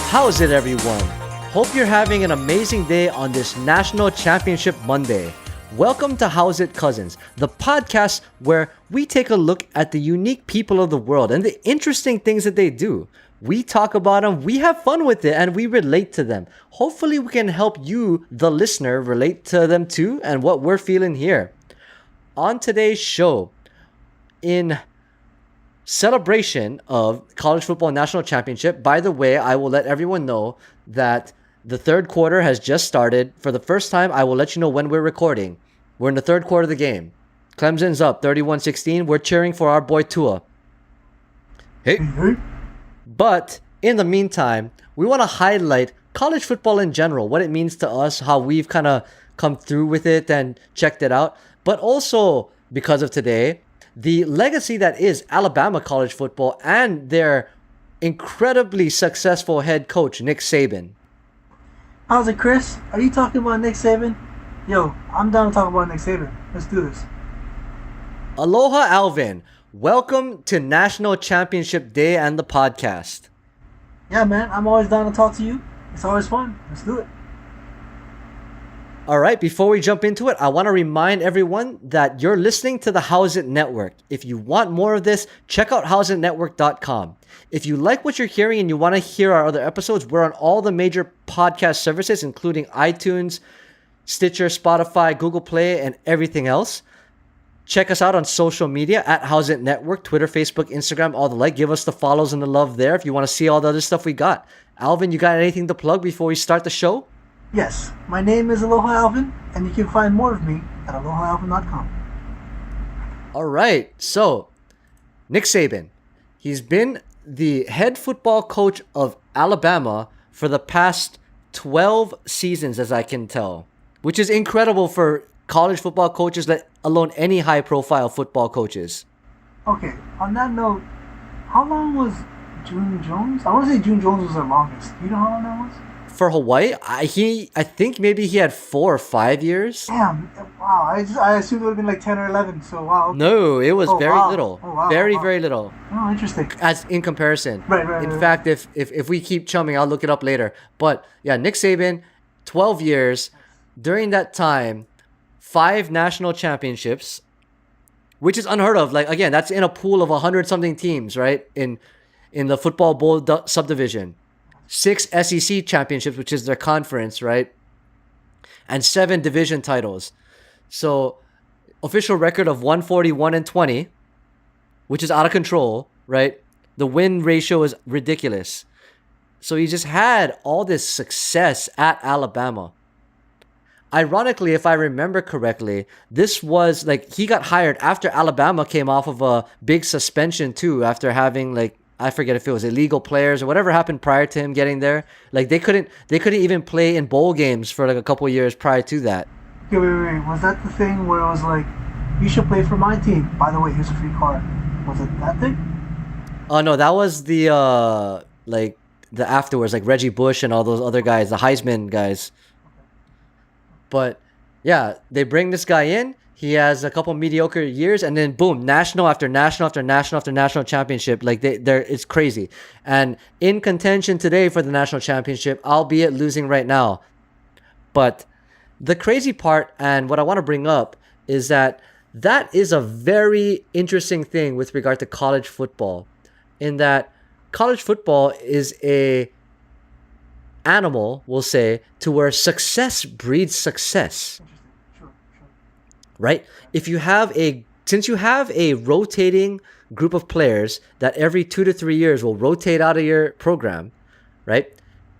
How's it, everyone? Hope you're having an amazing day on this National Championship Monday. Welcome to How's It Cousins, the podcast where we take a look at the unique people of the world and the interesting things that they do. We talk about them, we have fun with it, and we relate to them. Hopefully, we can help you, the listener, relate to them too and what we're feeling here. On today's show, in celebration of College Football National Championship, by the way, I will let everyone know that the third quarter has just started. For the first time, I will let you know when we're recording. We're in the third quarter of the game. Clemson's up 31-16. We're cheering for our boy Tua. Hey. But in the meantime, we want to highlight college football in general, what it means to us, how we've kind of come through with it and checked it out. But also, because of today, the legacy that is Alabama college football and their incredibly successful head coach, Nick Saban. How's it, Chris? Are you talking about Nick Saban? Yo, I'm down to talk about Nick Saban. Let's do this. Aloha, Alvin. Welcome to National Championship Day and the podcast. Yeah, man. I'm always down to talk to you. It's always fun. Let's do it. All right, before we jump into it, I want to remind everyone that you're listening to the How's It Network. If you want more of this, check out howsitnetwork.com. If you like what you're hearing and you want to hear our other episodes, we're on all the major podcast services, including iTunes, Stitcher, Spotify, Google Play, and everything else. Check us out on social media at How's It Network, Twitter, Facebook, Instagram, all the like. Give us the follows and the love there if you want to see all the other stuff we got. Alvin, you got anything to plug before we start the show? Yes, my name is Aloha Alvin, and you can find more of me at alohalvin.com. All right, so Nick Saban, he's been the head football coach of Alabama for the past 12 seasons, as I can tell, which is incredible for college football coaches, let alone any high-profile football coaches. Okay, on that note, how long was June Jones? I want to say June Jones was the longest. You know how long that was? For Hawaii, I think maybe he had 4 or 5 years. Damn, wow. I assumed it would have been like 10 or 11, so wow. Okay. No, it was very little. Oh, wow. Very little. Oh, interesting. As in comparison. Right. In fact, if we keep chumming, I'll look it up later. But yeah, Nick Saban, 12 years. During that time, 5 national championships, which is unheard of. Like, again, that's in a pool of 100-something teams, right? In the football bowl subdivision. 6 SEC championships, which is their conference, right? And 7 division titles. So, official record of 141-20, which is out of control, right? The win ratio is ridiculous. So, he just had all this success at Alabama. Ironically, if I remember correctly, this was like he got hired after Alabama came off of a big suspension too, after having like, I forget if it was illegal players or whatever happened prior to him getting there. Like they couldn't even play in bowl games for like a couple of years prior to that. Okay, wait. Was that the thing where it was like, you should play for my team? By the way, here's a free card. Was it that thing? Oh no, that was the like the afterwards, like Reggie Bush and all those other guys, the Heisman guys. But yeah, they bring this guy in. He has a couple mediocre years, and then boom, national after national after national after national championship. Like it's crazy. And in contention today for the national championship, albeit losing right now. But the crazy part, and what I want to bring up, is that is a very interesting thing with regard to college football, in that college football is a animal, we'll say, to where success breeds success. Right? Since you have a rotating group of players that every 2 to 3 years will rotate out of your program, right?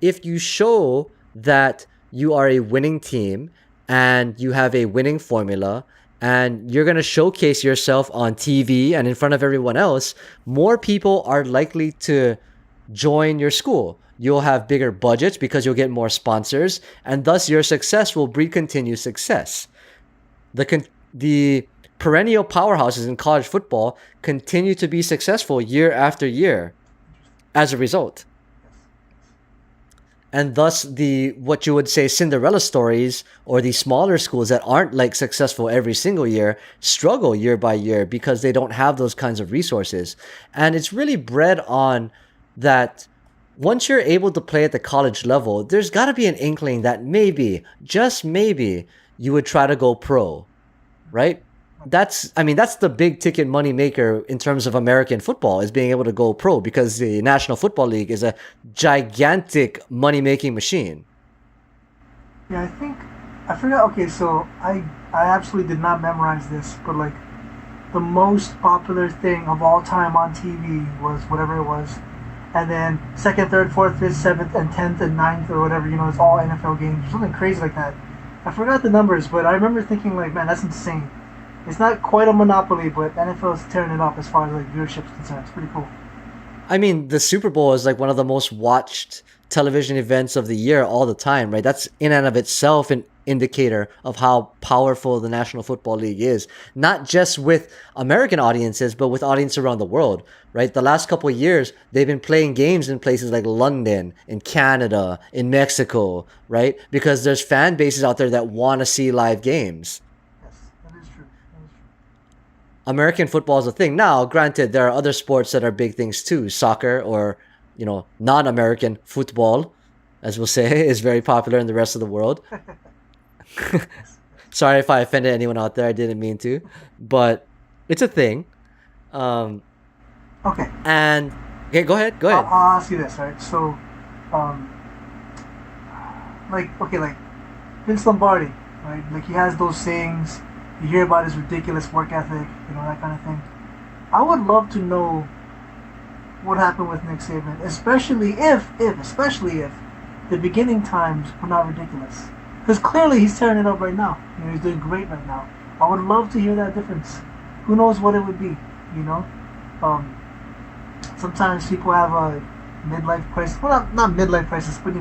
If you show that you are a winning team and you have a winning formula and you're going to showcase yourself on TV and in front of everyone else, more people are likely to join your school. You'll have bigger budgets because you'll get more sponsors, and thus your success will breed continued success. The perennial powerhouses in college football continue to be successful year after year as a result. And thus what you would say Cinderella stories, or the smaller schools that aren't like successful every single year, struggle year by year because they don't have those kinds of resources. And it's really bred on that once you're able to play at the college level, there's got to be an inkling that maybe, just maybe, you would try to go pro, right? That's the big ticket money maker in terms of American football is being able to go pro because the National Football League is a gigantic money making machine. Yeah, I think I forgot. Okay, so I absolutely did not memorize this, but like the most popular thing of all time on TV was whatever it was, and then second, third, fourth, fifth, seventh, and tenth and ninth or whatever. It's all NFL games or something crazy like that. I forgot the numbers, but I remember thinking like, man, that's insane. It's not quite a monopoly, but NFL is tearing it up as far as like viewership is concerned. It's pretty cool. I mean, the Super Bowl is like one of the most watched television events of the year all the time, right? That's in and of itself an indicator of how powerful the National Football League is, not just with American audiences, but with audiences around the world, right? The last couple of years, they've been playing games in places like London, in Canada, in Mexico, right? Because there's fan bases out there that want to see live games. Yes, that is true. That is true. American football is a thing. Now, granted, there are other sports that are big things too. Soccer or, non-American football, as we'll say, is very popular in the rest of the world. Sorry if I offended anyone out there. I didn't mean to. But it's a thing. Um, Okay, and, okay, go ahead. I'll ask you this, right? So, um, like Vince Lombardi, right? Like he has those sayings. You hear about his ridiculous work ethic, that kind of thing. I would love to know what happened with Nick Saban, especially if the beginning times were not ridiculous. Because clearly he's tearing it up right now. He's doing great right now. I would love to hear that difference. Who knows what it would be, you know? Sometimes people have a midlife crisis. Well, not midlife crisis, but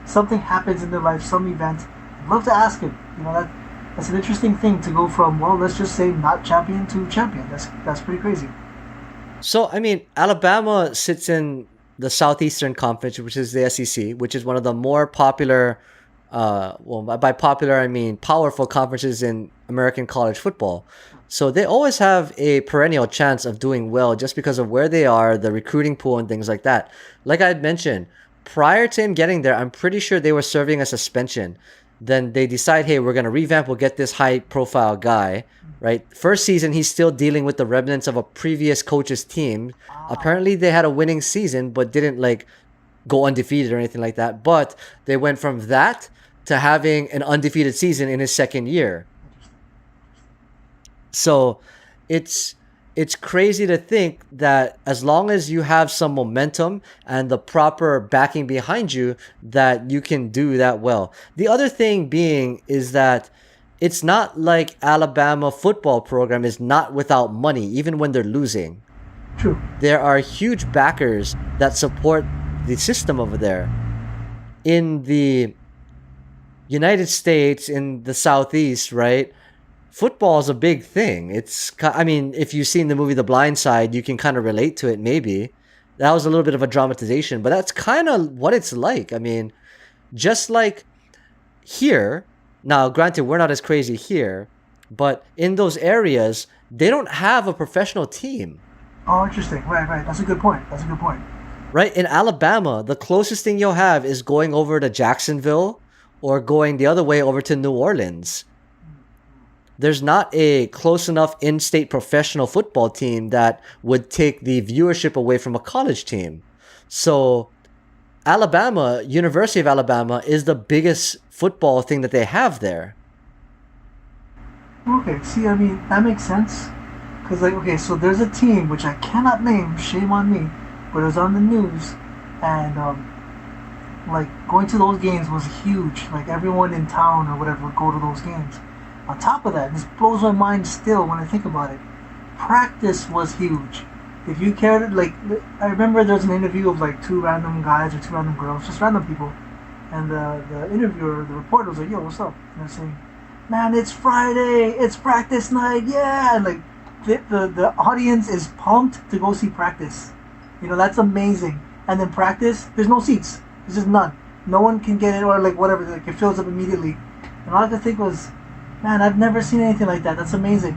something happens in their life, some event. I'd love to ask him. That's an interesting thing to go from, well, let's just say not champion to champion. That's pretty crazy. So, I mean, Alabama sits in the Southeastern Conference, which is the SEC, which is one of the more popular, by popular, I mean powerful conferences in American college football. So they always have a perennial chance of doing well just because of where they are, the recruiting pool, and things like that. Like I had mentioned, prior to him getting there, I'm pretty sure they were serving a suspension. Then they decide, hey, we're going to revamp. We'll get this high-profile guy, right? First season, he's still dealing with the remnants of a previous coach's team. Apparently, they had a winning season, but didn't, go undefeated or anything like that. But they went from that to having an undefeated season in his second year. So it's crazy to think that as long as you have some momentum and the proper backing behind you, that you can do that well. The other thing being is that it's not like Alabama football program is not without money, even when they're losing. True. There are huge backers that support the system over there. In the United States, in the Southeast, right? Football is a big thing. If you've seen the movie The Blind Side, you can kind of relate to it maybe. That was a little bit of a dramatization, but that's kind of what it's like. I mean, just like here, now granted, we're not as crazy here, but in those areas, they don't have a professional team. Oh, interesting. Right. That's a good point. Right? In Alabama, the closest thing you'll have is going over to Jacksonville or going the other way over to New Orleans. There's not a close enough in-state professional football team that would take the viewership away from a college team. So University of Alabama is the biggest football thing that they have there. Okay, see, I mean, that makes sense. Because, so there's a team, which I cannot name, shame on me, but it was on the news, and, going to those games was huge. Like, everyone in town or whatever would go to those games. On top of that, this blows my mind still when I think about it. Practice was huge. If you cared, I remember there was an interview of two random guys or two random girls, just random people, and the interviewer, the reporter was like, "Yo, what's up?" And they're saying, "Man, it's Friday, it's practice night, yeah!" And the audience is pumped to go see practice. That's amazing. And then practice, there's no seats. There's just none. No one can get it or whatever. It fills up immediately. And all I could think was, man, I've never seen anything like that. That's amazing,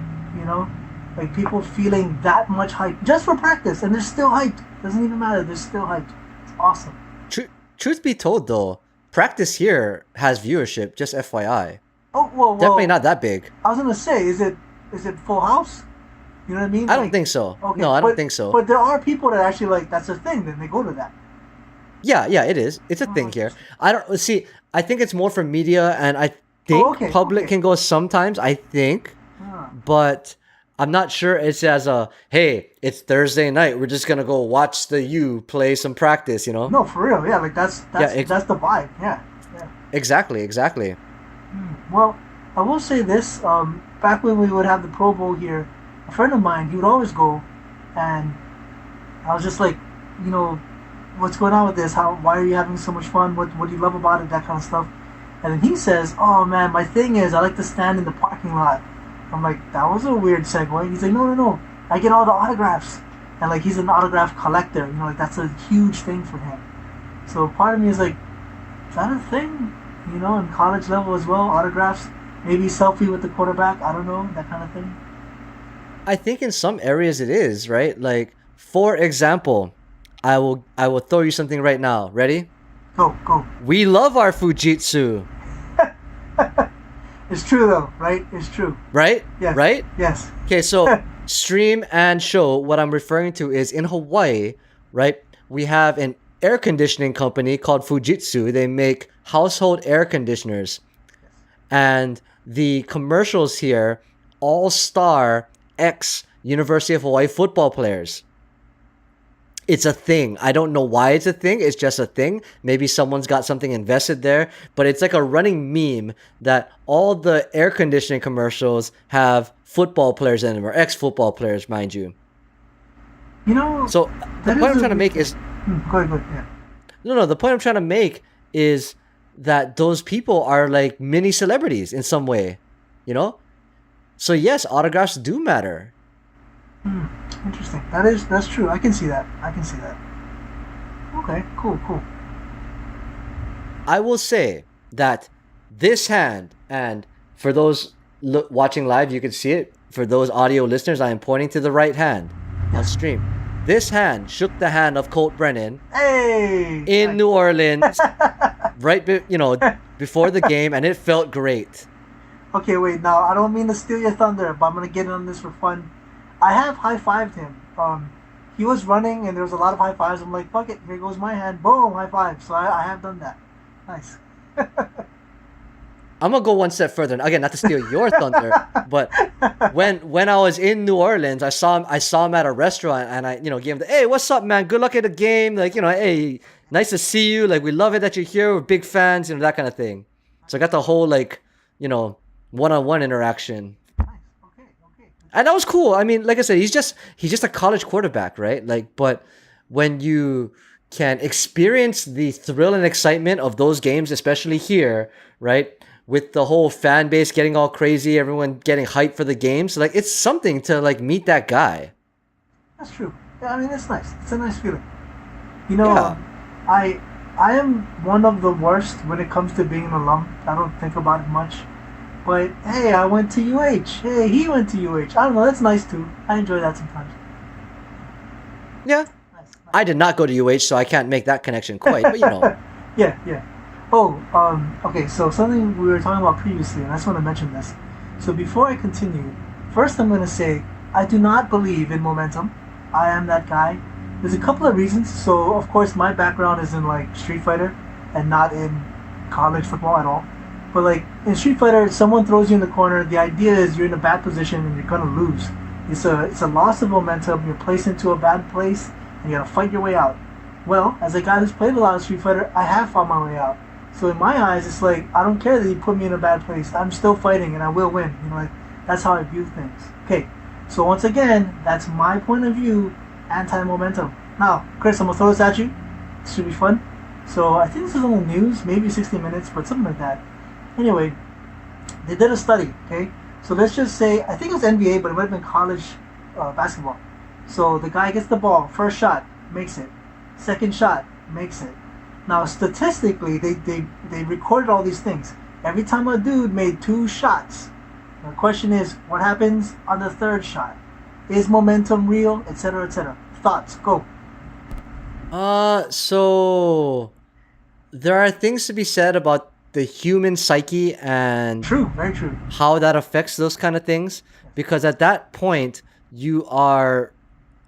people feeling that much hype just for practice, and they're still hyped. Doesn't even matter. They're still hyped. It's awesome. truth be told, though, practice here has viewership. Just FYI, Oh well, definitely well. not that big. I was gonna say, is it full house? You know what I mean? I don't Like, think so. okay, No, I don't think so. but there are people that actually like that's a thing. Then they go to that. Yeah, yeah, it is. It's a Oh, thing here. interesting. I don't see. I think it's more for media, and I Oh, think okay, public okay. can go sometimes. I think, Ah. but I'm not sure it's as a hey, it's Thursday night. We're just gonna go watch the U play some practice. You know? No, for real. Yeah, like Yeah, that's the vibe. Yeah, yeah. exactly, exactly. Well, I will say this. Back when we would have the Pro Bowl here, a friend of mine, he would always go, and I was just like, you know, what's going on with this? Why are you having so much fun? What do you love about it? That kind of stuff. And then he says, oh man, my thing is I like to stand in the parking lot. I'm like, that was a weird segue. He's like, no, no, no. I get all the autographs. And like he's an autograph collector. You know, like that's a huge thing for him. So part of me is like, is that a thing? You know, in college level as well, autographs. Maybe selfie with the quarterback. I don't know, that kind of thing. I think in some areas it is right. Like, for example, I will throw you something right now. Ready? Go, go. We love our Fujitsu, It's true though, right? It's true. right? Yes. Right? Yes. Okay, so stream and show, what I'm referring to is in Hawaii, right? We have an air conditioning company called Fujitsu. They make household air conditioners. And the commercials here all star ex University of Hawaii football players. It's a thing. I don't know why it's a thing. It's just a thing. Maybe someone's got something invested there, but it's like a running meme that all the air conditioning commercials have football players in them, or ex-football players, mind you. You know, So the that point is I'm a trying to weird make thing. is Go ahead, go ahead. Yeah. no. The point I'm trying to make is that those people are like mini celebrities in some way, you know. So yes, autographs do matter. Interesting. That's true. I can see that. I can see that. Okay, cool, cool. I will say that this hand, and for those watching live, you can see it. For those audio listeners, I am pointing to the right hand on Yes. stream. This hand shook the hand of Colt Brennan Hey. in New Orleans, right, before the game, and it felt great. Okay, wait. Now I don't mean to steal your thunder, but I'm gonna get in on this for fun. I have high fived him. He was running, and there was a lot of high fives. I'm like, fuck it. Here goes my hand. Boom, high five. So I have done that. Nice. I'm gonna go one step further. Again, not to steal your thunder, but when I was in New Orleans, I saw him at a restaurant, and I gave him the hey, what's up, man? Good luck at the game. Like, hey, nice to see you. Like, we love it that you're here. We're big fans. That kind of thing. So I got the whole one-on-one interaction. Nice. Okay. Okay. And that was cool. I mean, like I said, he's just a college quarterback, right? Like, but when you can experience the thrill and excitement of those games, especially here, right? With the whole fan base getting all crazy, everyone getting hyped for the games, like it's something to like meet that guy. That's true. Yeah, I mean, it's nice. It's a nice feeling. You know, Yeah. I am one of the worst when it comes to being an alum. I don't think about it much. But hey, I went to UH. Hey, he went to UH. I don't know. That's nice too. I enjoy that sometimes. Yeah. Nice. I did not go to UH, so I can't make that connection quite, but Yeah, yeah. Oh, okay. So something we were talking about previously, and I just want to mention this. So before I continue, first I'm going to say I do not believe in momentum. I am that guy. There's a couple of reasons. So of course my background is in like Street Fighter and not in college football at all. But like in Street Fighter, someone throws you in the corner. The idea is you're in a bad position and you're gonna lose. It's a loss of momentum. You're placed into a bad place and you gotta fight your way out. Well, as a guy who's played a lot of Street Fighter, I have fought my way out. So in my eyes, it's like I don't care that you put me in a bad place. I'm still fighting and I will win. Like that's how I view things. Okay. So once again, that's my point of view. Anti-momentum. Now, Chris, I'm gonna throw this at you. This should be fun. So I think this is on the news, maybe 60 Minutes, but something like that. Anyway, they did a study. Okay. So let's just say I think it was NBA, but it might have been college basketball. So the guy gets the ball, first shot, makes it. Second shot, makes it. Now, statistically, they recorded all these things. Every time a dude made 2 shots, the question is, what happens on the third shot? Is momentum real, etc., etc.? Thoughts, go. So there are things to be said about the human psyche and True, very true. how that affects those kind of things, because at that point you are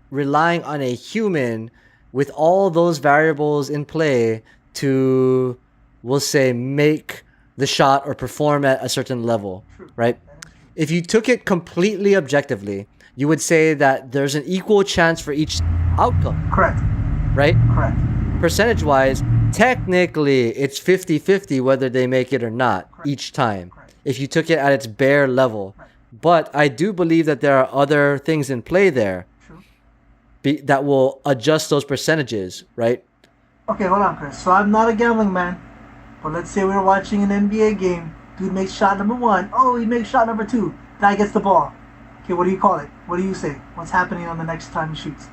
relying on a human with all those variables in play to, we'll say, make the shot or perform at a certain level, True. right? That is true. If you took it completely objectively, you would say that there's an equal chance for each outcome, Correct. right? Correct. Percentage wise, technically it's 50-50 whether they make it or not Correct. each time, Correct. if you took it at its bare level. Right. But I do believe that there are other things in play there True. that will adjust those percentages, right? Okay, hold on, Chris. So I'm not a gambling man, but let's say we're watching an NBA game. Dude makes shot number 1. Oh, he makes shot number 2. Guy gets the ball. Okay, what do you call it? What do you say? What's happening on the next time he shoots?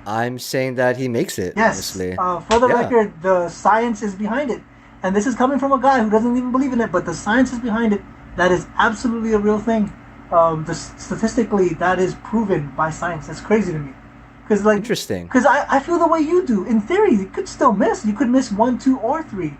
I'm saying that he makes it, Yes. honestly. For the Yeah. record, the science is behind it. And this is coming from a guy who doesn't even believe in it, but the science is behind it. That is absolutely a real thing. Statistically, that is proven by science. That's crazy to me. Because Interesting. Because I feel the way you do. In theory, you could still miss. You could miss 1, 2, or 3.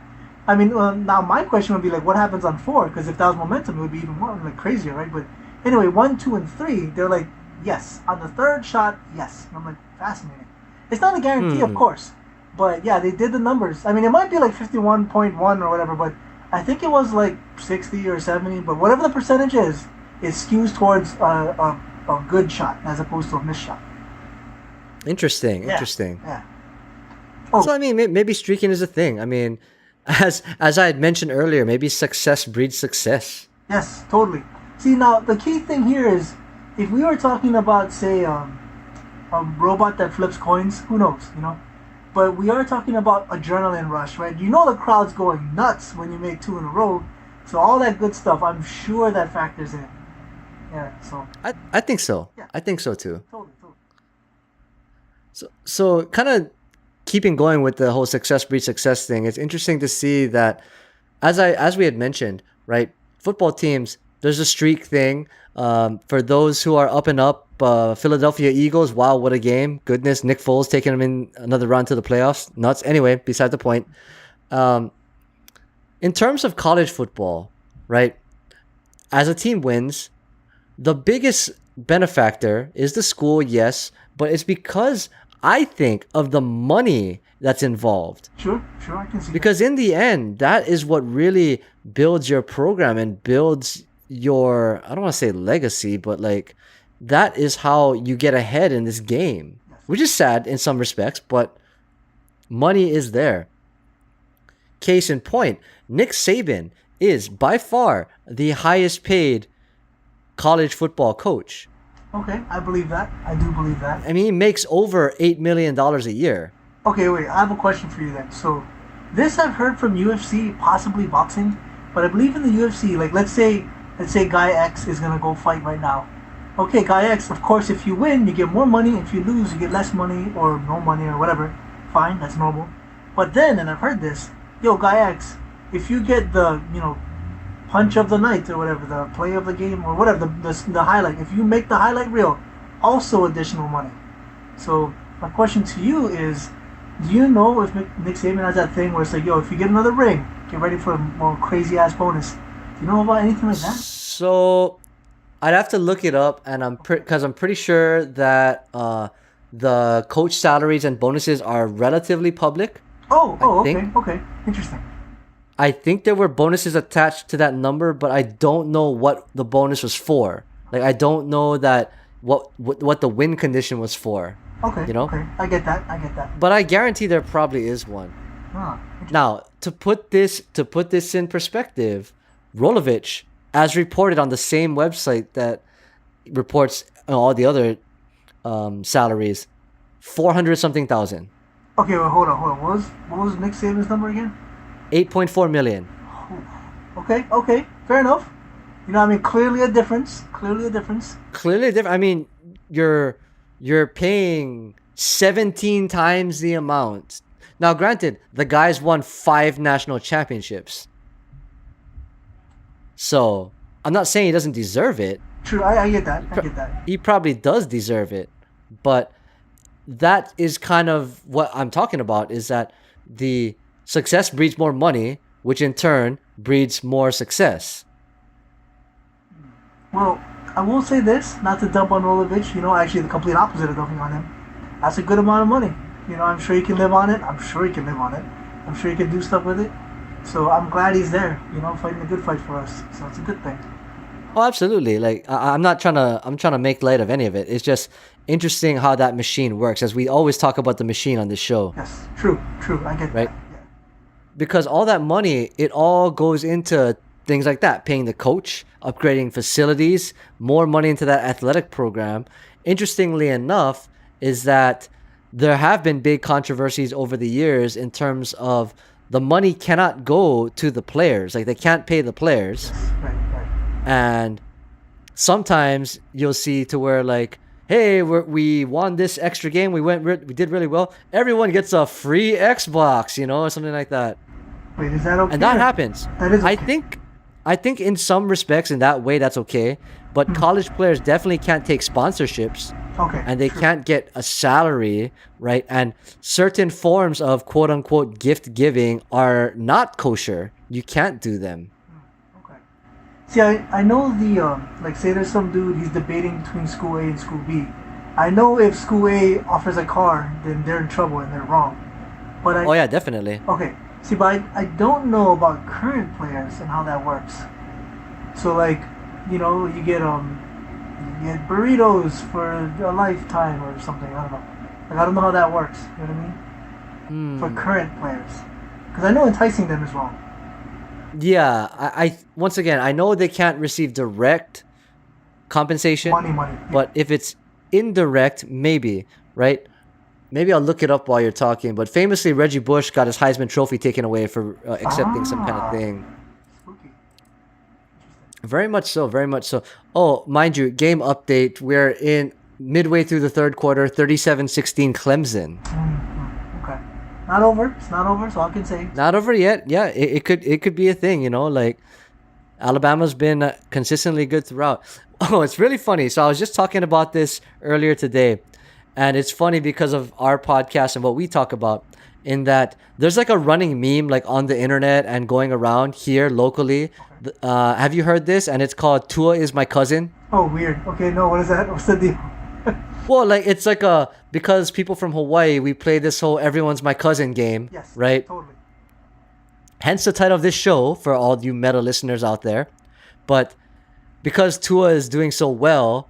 I mean, now my question would be like, what happens on 4? Because if that was momentum, it would be even more like crazier, right? But anyway, 1, 2, and 3, they're like, yes. On the third shot, yes. And I'm like, fascinating. It's not a guarantee, of course. But yeah, they did the numbers. I mean, it might be like 51.1 or whatever, but I think it was like 60 or 70. But whatever the percentage is, it skews towards a good shot as opposed to a missed shot. Interesting. Yeah. Interesting. Yeah. So I mean, maybe streaking is a thing. I mean, as I had mentioned earlier, maybe success breeds success. Yes, totally. See, now the key thing here is, if we were talking about, say, a robot that flips coins, who knows, you know? But we are talking about adrenaline rush, right? You know the crowd's going nuts when you make 2 in a row, so all that good stuff, I'm sure that factors in. Yeah, so. I think so. Yeah. I think so too. Totally. So kind of keeping going with the whole success breeds success thing, it's interesting to see that as we had mentioned, right? Football teams, there's a streak thing. For those who are up and up, Philadelphia Eagles, wow, what a game. Goodness, Nick Foles taking them in another run to the playoffs. Nuts. Anyway, beside the point. In terms of college football, right? As a team wins, the biggest benefactor is the school, yes, but it's because I think of the money that's involved. Sure, I can see. Because in the end, that is what really builds your program and builds your, I don't want to say legacy, but like that is how you get ahead in this game, which is sad in some respects, but money is there. Case in point, Nick Saban is by far the highest paid college football coach. Okay, I believe that. I do believe that. I mean, he makes over $8 million a year. Okay, wait, I have a question for you then. So, this I've heard from UFC, possibly boxing, but I believe in the UFC, like let's say Guy X is gonna go fight right now. Okay, Guy X, of course, if you win, you get more money. If you lose, you get less money or no money or whatever. Fine, that's normal. But then, and I've heard this, yo, Guy X, if you get the, punch of the night or whatever, the play of the game or whatever, the highlight, if you make the highlight reel, also additional money. So my question to you is, do you know if Nick Saban has that thing where it's like, yo, if you get another ring, get ready for a more crazy ass bonus? Do you know about anything like that? So I'd have to look it up, and because I'm pretty sure that the coach salaries and bonuses are relatively public. Okay, interesting. I think there were bonuses attached to that number, but I don't know what the bonus was for. Like, I don't know that what the win condition was for. Okay, okay, I get that. But I guarantee there probably is one. Now, to put this in perspective, Rolovich, as reported on the same website that reports all the other salaries, 400 something thousand. Okay, well, hold on. What was Nick Saban's number again? 8.4 million. Okay, fair enough. Clearly a difference. I mean, you're paying 17 times the amount. Now, granted, the guy's won 5 national championships. So, I'm not saying he doesn't deserve it. True, I get that. He probably does deserve it. But that is kind of what I'm talking about, is that the success breeds more money, which in turn breeds more success. Well, I will say this, not to dump on Rolovich. Actually, the complete opposite of dumping on him. That's a good amount of money. I'm sure he can live on it. I'm sure he can live on it. I'm sure he can do stuff with it. So I'm glad he's there. Fighting a good fight for us. So it's a good thing. Oh, absolutely. Like I'm not trying to. I'm trying to make light of any of it. It's just interesting how that machine works, as we always talk about the machine on this show. Yes, true. I get right? that. Yeah. Because all that money, it all goes into things like that, paying the coach, upgrading facilities, more money into that athletic program. Interestingly enough, is that there have been big controversies over the years in terms of the money cannot go to the players. Like they can't pay the players. Yes, right. And sometimes you'll see to where like, hey, we won this extra game. We did really well. Everyone gets a free Xbox, or something like that. Wait, is that okay? And that happens. That is okay. I think in some respects in that way that's okay, but college players definitely can't take sponsorships. Okay. And they can't get a salary, right? And certain forms of quote unquote gift giving are not kosher. You can't do them. Okay. See, I know like say there's some dude, he's debating between school A and school B. I know if school A offers a car, then they're in trouble and they're wrong. But Oh yeah, definitely. Okay. See, but I don't know about current players and how that works. So like, you get burritos for a lifetime or something. I don't know. Like I don't know how that works. You know what I mean? For current players, because I know enticing them is wrong. Yeah, I once again I know they can't receive direct compensation. Money. Yeah. But if it's indirect, maybe, right? Maybe I'll look it up while you're talking. But famously, Reggie Bush got his Heisman Trophy taken away for accepting some kind of thing. Spooky. Very much so, very much so. Oh, mind you, game update. We're in midway through the third quarter, 37-16 Clemson. Okay. Not over. It's not over, so I can say. Not over yet. Yeah, it could be a thing, like Alabama's been consistently good throughout. Oh, it's really funny. So I was just talking about this earlier today. And it's funny because of our podcast and what we talk about, in that there's like a running meme like on the internet and going around here locally. Okay. Have you heard this? And it's called Tua is my cousin. Oh, weird. Okay, no, what is that? What's the deal? Well, like it's like because people from Hawaii, we play this whole everyone's my cousin game. Yes, right? Totally. Hence the title of this show for all you meta listeners out there. But because Tua is doing so well,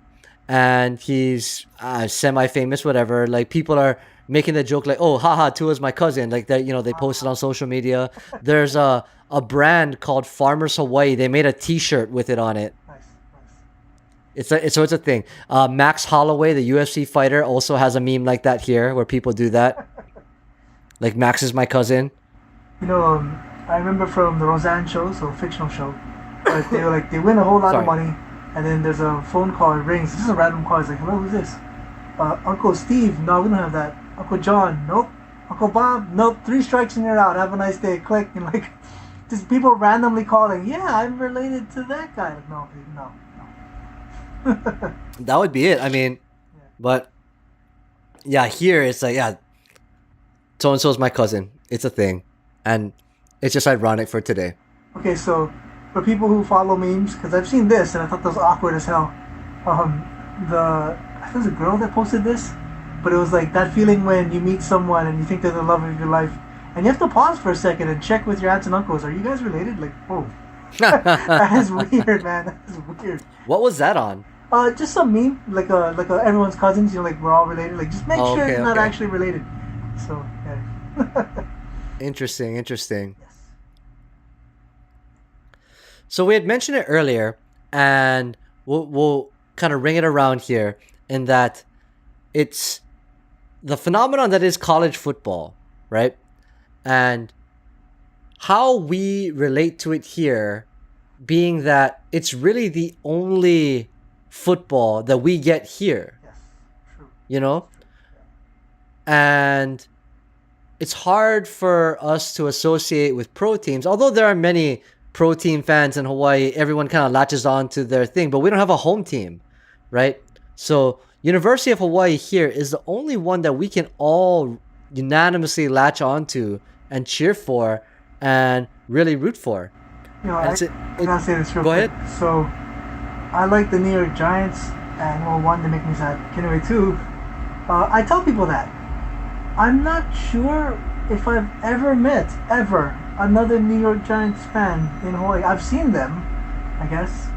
and he's semi-famous, whatever, like people are making the joke like, oh, haha, Tua's my cousin. Like that, they posted on social media. There's a brand called Farmers Hawaii. They made a T-shirt with it on it. Nice. It's a thing. Max Holloway, the UFC fighter, also has a meme like that here where people do that. Like Max is my cousin. I remember from the Roseanne show, so fictional show, but they were like they win a whole lot of money. And then there's a phone call, it rings. This is a random call. It's like, hello, who's this? Uncle Steve. No, we don't have that. Uncle John. Nope. Uncle Bob. Nope. 3 strikes and you're out. Have a nice day. Click. And like, just people randomly calling. Yeah, I'm related to that guy. Like, no. That would be it. I mean, but yeah, here it's like, yeah, so-and-so is my cousin. It's a thing. And it's just ironic for today. Okay, so for people who follow memes, because I've seen this and I thought that was awkward as hell. I think it was a girl that posted this, but it was like that feeling when you meet someone and you think they're the love of your life, and you have to pause for a second and check with your aunts and uncles. Are you guys related? Like, oh, that is weird, man. That is weird. What was that on? Just some meme, like everyone's cousins. Like we're all related. Like just make sure you're not actually related. So yeah. Interesting. Yes. So we had mentioned it earlier, and we'll kind of ring it around here in that it's the phenomenon that is college football, right? And how we relate to it here being that it's really the only football that we get here. Yes. True. True. And it's hard for us to associate with pro teams, although there are many pro team fans in Hawaii. Everyone kind of latches on to their thing, but we don't have a home team, right? So University of Hawaii here is the only one that we can all unanimously latch onto and cheer for and really root for. And I gotta say this real go quick. ahead. So, I like the New York Giants, and well, one, they make me sad. Anyway, two, I tell people that I'm not sure if I've ever met another New York Giants fan in Hawaii. I've seen them, I guess.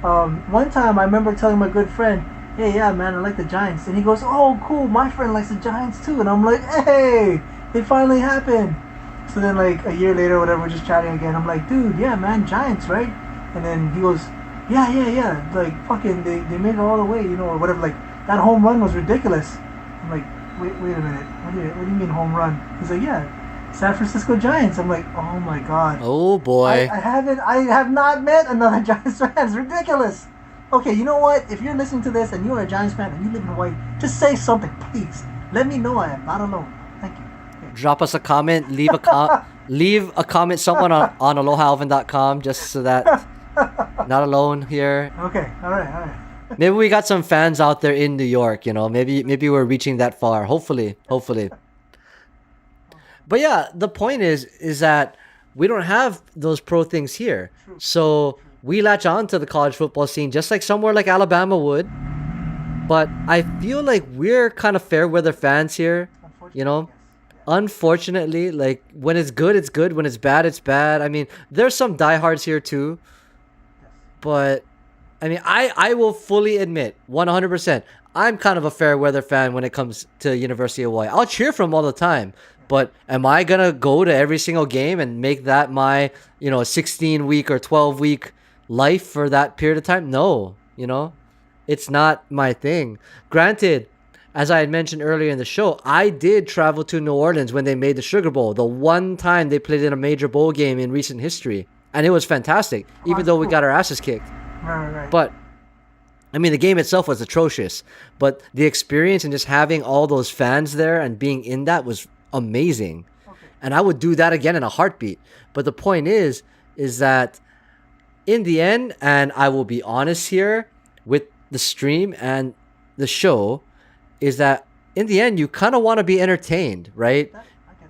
One time I remember telling my good friend, "Hey, yeah, man, I like the Giants," and he goes, "Oh, cool, my friend likes the Giants too," and I'm like, "Hey, it finally happened." So then, like a year later, or whatever, we're just chatting again. I'm like, "Dude, yeah, man, Giants, right?" And then he goes, "Yeah, yeah, yeah, like fucking, they made it all the way, or whatever. Like that home run was ridiculous." I'm like, wait a minute, what do you mean home run? He's like, "Yeah, San Francisco Giants." I'm like, "Oh my god." Oh boy. I have not met another Giants fan. It's ridiculous. Okay, you know what? If you're listening to this and you're a Giants fan and you live in Hawaii, just say something, please. Let me know I am not alone. Thank you. Okay. Drop us a comment, leave a comment someone on alohalvin.com just so that not alone here. Okay, all right. Maybe we got some fans out there in New York, maybe we're reaching that far. Hopefully. But yeah, the point is that we don't have those pro things here. So we latch on to the college football scene just like somewhere like Alabama would. But I feel like we're kind of fair weather fans here, you know? Unfortunately, like when it's good, it's good. When it's bad, it's bad. I mean, there's some diehards here too. But I mean, I will fully admit 100%. I'm kind of a fair weather fan when it comes to University of Hawaii. I'll cheer for them all the time. But am I going to go to every single game and make that my, 16-week or 12-week life for that period of time? No, it's not my thing. Granted, as I had mentioned earlier in the show, I did travel to New Orleans when they made the Sugar Bowl, the one time they played in a major bowl game in recent history. And it was fantastic, even though we got our asses kicked. Right. But I mean, the game itself was atrocious, but the experience and just having all those fans there and being in that was amazing. Okay. And I would do that again in a heartbeat. But the point is that in the end, and I will be honest here with the stream and the show, is that in the end, you kind of want to be entertained, right?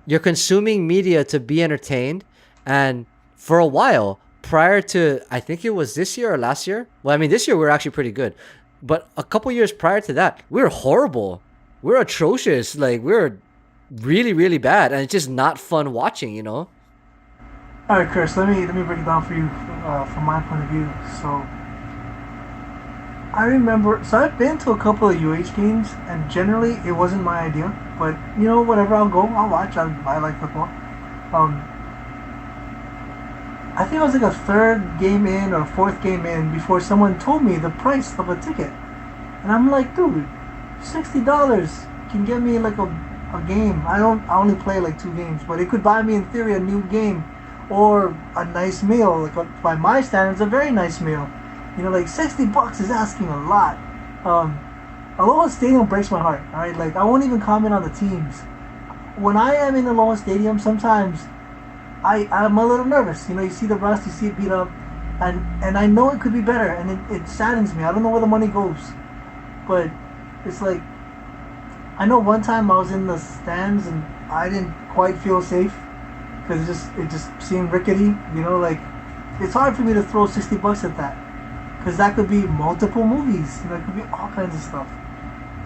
You're consuming media to be entertained. And for a while, prior to, I think it was this year or last year. Well, I mean, this year we were actually pretty good. But a couple years prior to that, we were horrible. We were atrocious. Like, we were really, really bad. And it's just not fun watching, All right, Chris, let me break it down for you from my point of view. So, I remember, I've been to a couple of UH games, and generally it wasn't my idea. But, whatever, I'll go, I'll watch. I like football. I think I was like a third game in or fourth game in before someone told me the price of a ticket. And I'm like, dude, $60 can get me like a game. I only play like 2 games, but it could buy me in theory a new game or a nice meal. Like by my standards, a very nice meal. Like $60 is asking a lot. Aloha Stadium breaks my heart. All right, like I won't even comment on the teams. When I am in Aloha Stadium, sometimes I'm a little nervous. You see the rust, you see it beat up, and I know it could be better, and it saddens me. I don't know where the money goes, but it's like I know one time I was in the stands and I didn't quite feel safe because it just seemed rickety. Like it's hard for me to throw $60 at that because that could be multiple movies. It could be all kinds of stuff.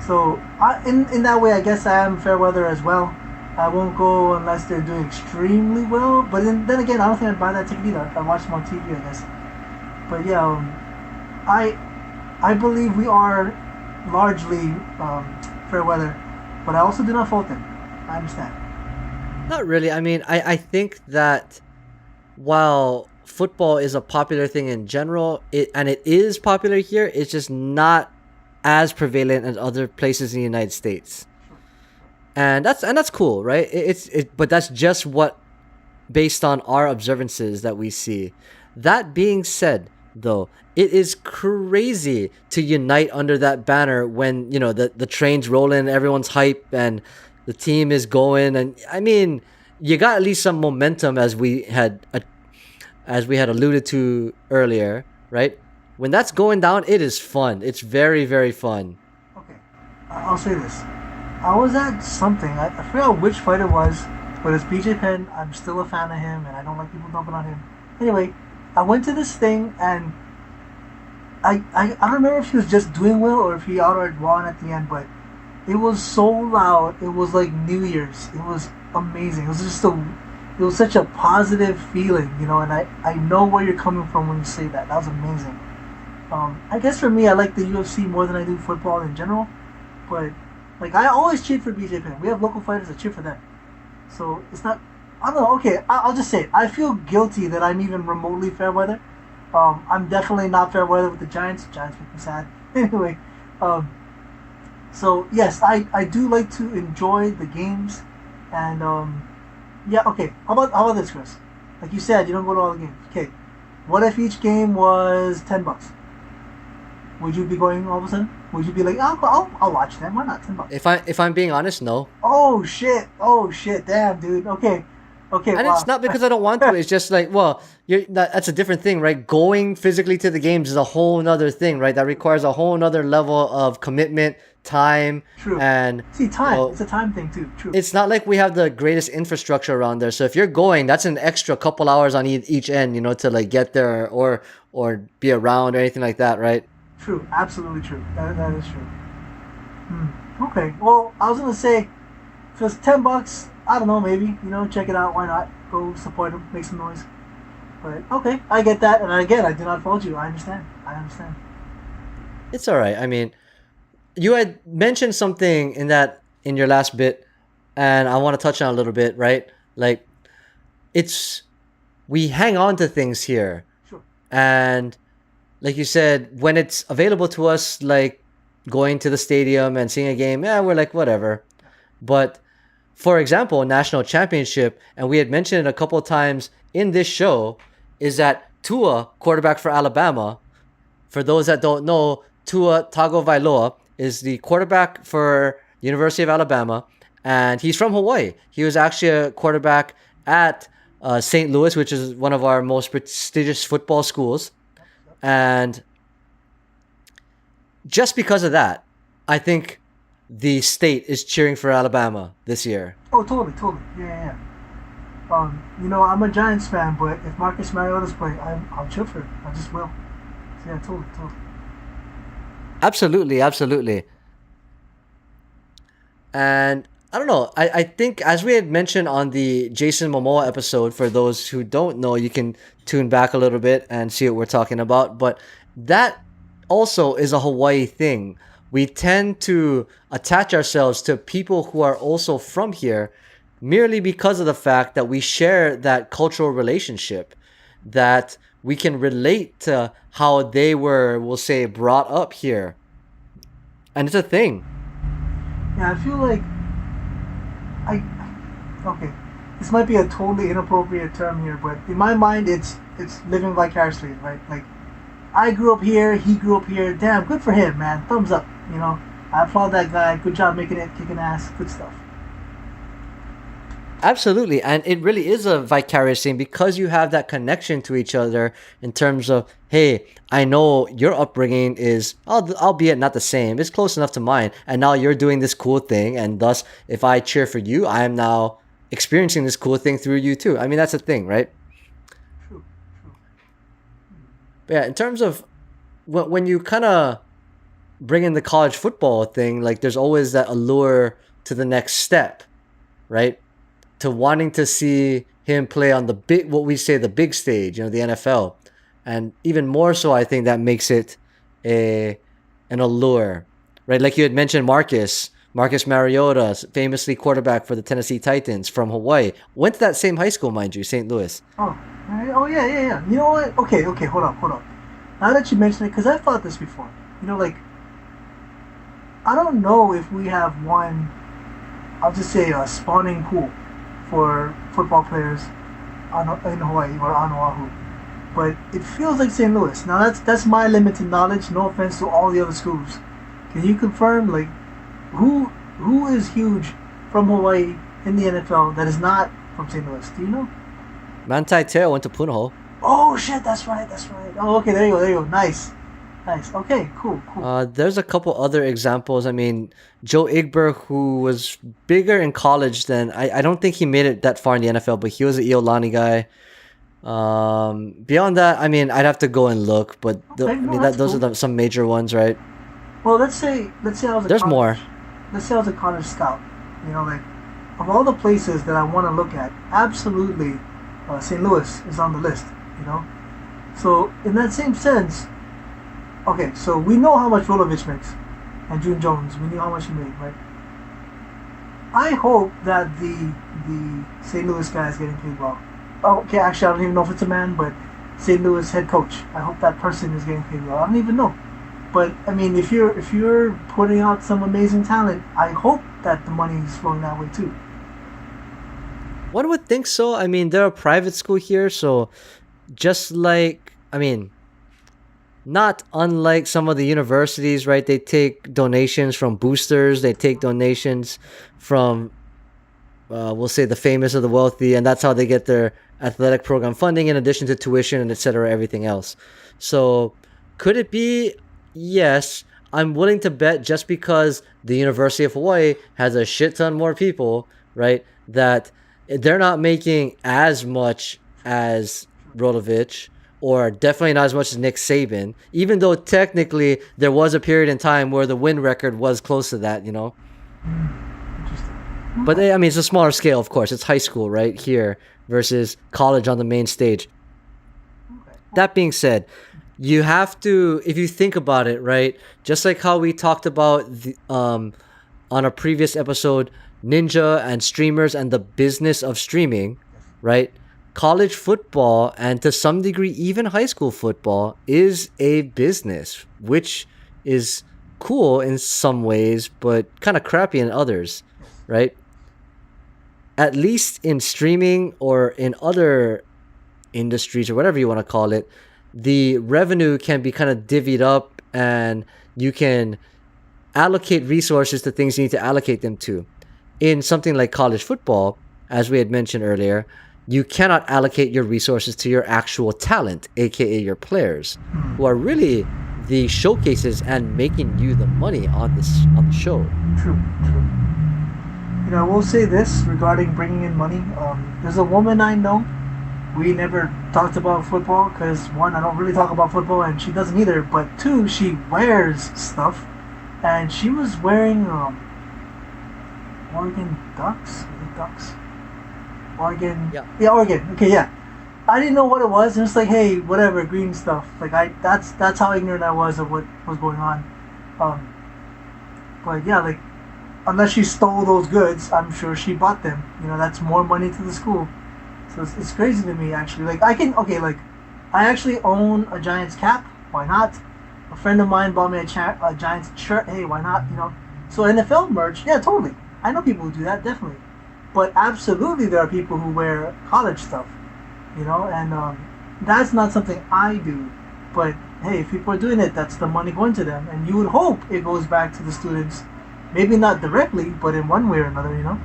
So in that way, I guess I am fair weather as well. I won't go unless they're doing extremely well. But then again, I don't think I'd buy that ticket either. I watch them on TV, I guess. But yeah, I believe we are largely fair weather. But I also do not fault them. I understand. Not really. I mean, I think that while football is a popular thing in general, it is popular here, it's just not as prevalent as other places in the United States. And that's cool, right? But that's just what based on our observances that we see. That being said, though, it is crazy to unite under that banner when the train's rolling, everyone's hype, and the team is going. And I mean, you got at least some momentum as we had alluded to earlier, right? When that's going down, it is fun. It's very, very fun. Okay, I'll say this. I was at something. I forgot which fight it was. But as BJ Penn, I'm still a fan of him, and I don't like people dumping on him. Anyway, I went to this thing, and I don't remember if he was just doing well or if he outright won at the end, but it was so loud. It was like New Year's. It was amazing. It was such a positive feeling, and I know where you're coming from when you say that. That was amazing. I guess for me, I like the UFC more than I do football in general, but like I always cheer for BJ Penn. We have local fighters that cheer for them, so it's not. I don't know. Okay, I'll just say it. I feel guilty that I'm even remotely fair weather. I'm definitely not fair weather with the Giants. Giants make me sad. Anyway, um, so yes, I do like to enjoy the games, and yeah. Okay, how about this, Chris? Like you said, you don't go to all the games. Okay, what if each game was $10? Would you be going all of a sudden? Would you be like, I'll watch them? Why not $10? If I'm being honest, no. Oh shit! Oh shit! Damn, dude. Okay, okay. And Wow. it's not because I don't want to. It's just like, well, that's a different thing, right? Going physically to the games is a whole nother thing, right? That requires a whole nother level of commitment, time, True. and See, you time. know, It's a time thing too. True. it's not like we have the greatest infrastructure around there. So if you're going, that's an extra couple hours on each end, to like get there or be around or anything like that, right? True. Absolutely true. That is true. Okay. Well, I was gonna say, if it's $10, I don't know. Maybe check it out. Why not? Go support them. Make some noise. But okay, I get that. And again, I do not fault you. I understand. I understand. It's all right. I mean, you had mentioned something in your last bit, and I want to touch on a little bit, right? Like, it's we hang on to things here, Sure. and like you said, when it's available to us, like going to the stadium and seeing a game, yeah, we're like whatever. But for example, national championship, and we had mentioned it a couple of times in this show, is that Tua, quarterback for Alabama. For those that don't know, Tua Tagovailoa is the quarterback for University of Alabama, and he's from Hawaii. He was actually a quarterback at St. Louis, which is one of our most prestigious football schools. And just because of that, I think the state is cheering for Alabama this year. Oh, totally, totally. Yeah, yeah. Yeah. I'm a Giants fan, but if Marcus Mariota's playing, I'll cheer for him. I just will. So, yeah, totally, totally. Absolutely, absolutely. And I don't know. I think, as we had mentioned on the Jason Momoa episode, for those who don't know, you can tune back a little bit and see what we're talking about. But that also is a Hawaii thing. We tend to attach ourselves to people who are also from here merely because of the fact that we share that cultural relationship, that we can relate to how they were, we'll say, brought up here. And it's a thing. Yeah, I feel like I okay. This might be a totally inappropriate term here, but in my mind, it's living vicariously, right? Like I grew up here, he grew up here. Damn, good for him, man. Thumbs up. I applaud that guy. Good job making it, kicking ass. Good stuff. Absolutely, and it really is a vicarious thing because you have that connection to each other in terms of, hey, I know your upbringing is, albeit not the same, it's close enough to mine, and now you're doing this cool thing, and thus, if I cheer for you, I am now experiencing this cool thing through you too. I mean, that's a thing, right? True, true. But yeah, in terms of when you kind of bring in the college football thing, like there's always that allure to the next step, right? To wanting to see him play on what we say the big stage, the NFL. And even more so, I think that makes it an allure, right? Like you had mentioned Marcus Mariota, famously quarterback for the Tennessee Titans from Hawaii. Went to that same high school, mind you, St. Louis. Oh yeah, yeah, yeah. You know what? Okay, hold up. Now that you mention it, because I've thought this before. Like, I don't know if we have one, I'll just say a spawning pool for football players in Hawaii or on Oahu. But it feels like St. Louis. Now that's my limited knowledge. No offense to all the other schools. Can you confirm, like, who is huge from Hawaii in the NFL that is not from St. Louis? Do you know? Manti Te'o went to Punahou. Oh shit, that's right. Oh, okay, there you go. Nice. Nice. Okay. Cool. Cool. There's a couple other examples. I mean, Joe Igber, who was bigger in college than I don't think he made it that far in the NFL, but he was an Iolani guy. Beyond that, I mean, I'd have to go and look, but Okay. I No, mean that's those are cool. some major ones, right? Well, let's say I was a There's college. more. Let's say I was a college scout. You know, like of all the places that I want to look at, absolutely, St. Louis is on the list. You know, so in that same sense, okay, so we know how much Rolovich makes, and June Jones. We knew how much he made, right? I hope that the St. Louis guy is getting paid well. Oh, okay, actually, I don't even know if it's a man, but St. Louis head coach. I hope that person is getting paid well. I don't even know, but I mean, if you're putting out some amazing talent, I hope that the money is flowing that way too. One would think so. I mean, they're a private school here, so just like I mean, not unlike some of the universities, right? They take donations from boosters. They take donations from we'll say the famous or the wealthy, and that's how they get their athletic program funding in addition to tuition and etc. Everything else. So could it be? Yes, I'm willing to bet just because the University of Hawaii has a shit ton more people, right? That they're not making as much as Rolovich, or definitely not as much as Nick Saban, even though technically there was a period in time where the win record was close to that, you know? Interesting. But I mean, it's a smaller scale, of course. It's high school, right? Here versus college on the main stage. Okay. That being said, you have to, if you think about it, right? Just like how we talked about on a previous episode, Ninja and streamers and the business of streaming, right? College football and to some degree even high school football is a business, which is cool in some ways, but kind of crappy in others, right? At least in streaming or in other industries or whatever you want to call it, the revenue can be kind of divvied up and you can allocate resources to things you need to allocate them to. In something like college football, as we had mentioned earlier, you cannot allocate your resources to your actual talent, aka your players, who are really the showcases and making you the money on the show. True. True. You know, I will say this regarding bringing in money. There's a woman I know. We never talked about football because one, I don't really talk about football, and she doesn't either. But two, she wears stuff, and she was wearing Oregon Ducks. Is it Ducks? Oregon. Yeah. Yeah, Oregon. Okay, yeah. I didn't know what it was, and it's like, hey, whatever, green stuff. Like that's how ignorant I was of what was going on. Um, but yeah, like unless she stole those goods, I'm sure she bought them. You know, that's more money to the school. So it's crazy to me actually. Like like I actually own a Giants cap. Why not? A friend of mine bought me a Giants shirt. Hey, why not? You know. So NFL merch, yeah, totally. I know people who do that, definitely. But absolutely, there are people who wear college stuff. You know, and that's not something I do. But hey, if people are doing it, that's the money going to them, and you would hope it goes back to the students. Maybe not directly, but in one way or another. You know.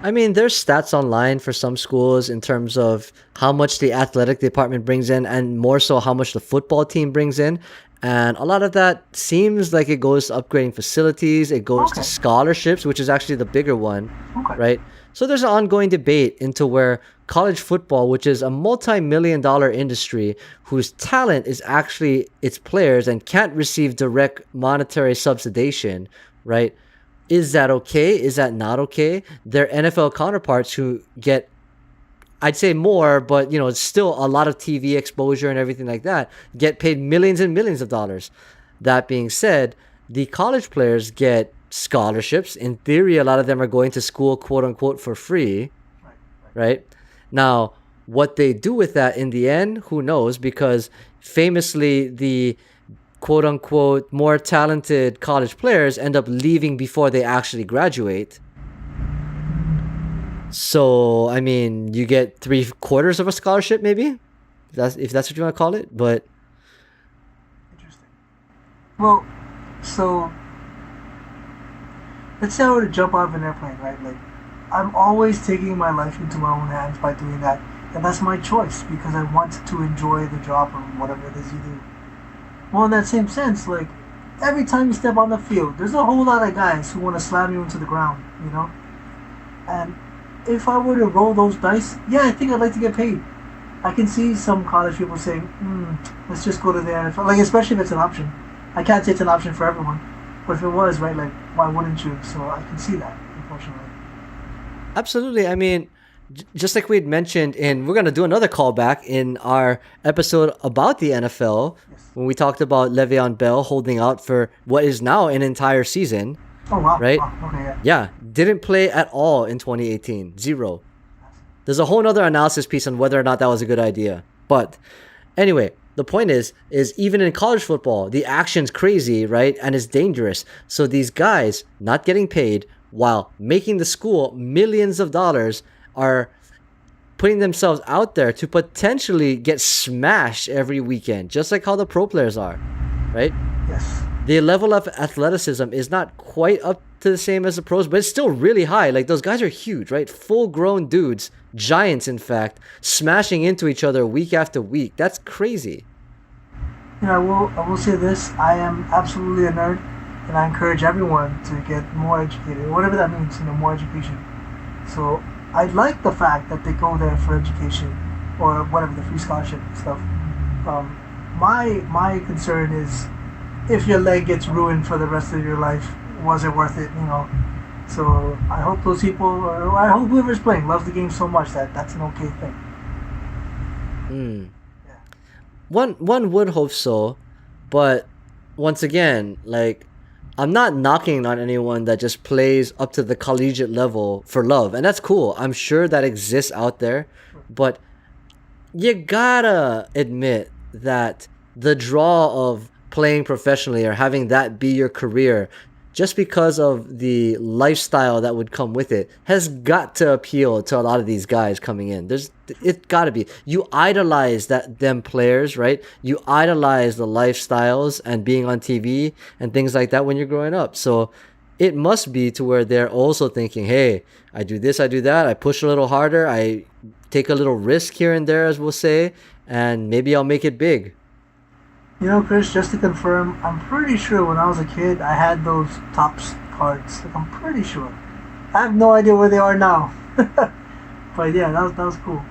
I mean, there's stats online for some schools in terms of how much the athletic department brings in and more so how much the football team brings in. And a lot of that seems like it goes to upgrading facilities, it goes to Okay. scholarships, which is actually the bigger one, Okay. right? So there's an ongoing debate into where college football, which is a multi-million dollar industry whose talent is actually its players and can't receive direct monetary subsidization, right? Is that okay? Is that not okay? Their NFL counterparts who get, I'd say more, but you know, it's still a lot of TV exposure and everything like that, get paid millions and millions of dollars. That being said, the college players get scholarships. In theory, a lot of them are going to school, quote unquote, for free, Right. right? Now, what they do with that in the end, who knows? Because famously, the quote unquote more talented college players end up leaving before they actually graduate. So, I mean, you get three quarters of a scholarship, maybe? If that's what you want to call it. But Interesting. Well, so let's say I were to jump out of an airplane, right? Like, I'm always taking my life into my own hands by doing that, and that's my choice because I want to enjoy the job or whatever it is you do. Well, in that same sense, like every time you step on the field, there's a whole lot of guys who want to slam you into the ground, you know. And if I were to roll those dice, yeah, I think I'd like to get paid. I can see some college people saying, let's just go to the NFL. Like, especially if it's an option. I can't say it's an option for everyone. But if it was, right, like, why wouldn't you? So I can see that, unfortunately. Absolutely. I mean, just like we had mentioned, and we're gonna do another callback in our episode about the NFL Yes. when we talked about Le'Veon Bell holding out for what is now an entire season, Oh, wow. right? Wow. Okay, yeah. Yeah, didn't play at all in 2018. Zero. There's a whole nother analysis piece on whether or not that was a good idea. But anyway, the point is even in college football, the action's crazy, right? And it's dangerous. So these guys not getting paid while making the school millions of dollars are putting themselves out there to potentially get smashed every weekend, just like how the pro players are, right? Yes. The level of athleticism is not quite up to the same as the pros, but it's still really high. Like those guys are huge, right? Full grown dudes, giants in fact, smashing into each other week after week. That's crazy. You know, I will say this. I am absolutely a nerd, and I encourage everyone to get more educated, whatever that means, more education. So I like the fact that they go there for education or whatever, the free scholarship stuff. My concern is if your leg gets ruined for the rest of your life, was it worth it? So I hope those people, or I hope whoever's playing, loves the game so much that that's an okay thing. Mm. Yeah. One would hope so, but once again, like I'm not knocking on anyone that just plays up to the collegiate level for love, and that's cool. I'm sure that exists out there, but you gotta admit that the draw of playing professionally or having that be your career just because of the lifestyle that would come with it has got to appeal to a lot of these guys coming in. It got to be. You idolize them players, right? You idolize the lifestyles and being on TV and things like that when you're growing up. So it must be to where they're also thinking, hey, I do this, I do that, I push a little harder, I take a little risk here and there, as we'll say, and maybe I'll make it big. Chris, just to confirm, I'm pretty sure when I was a kid, I had those Tops cards. Like, I'm pretty sure. I have no idea where they are now. But yeah, that was cool.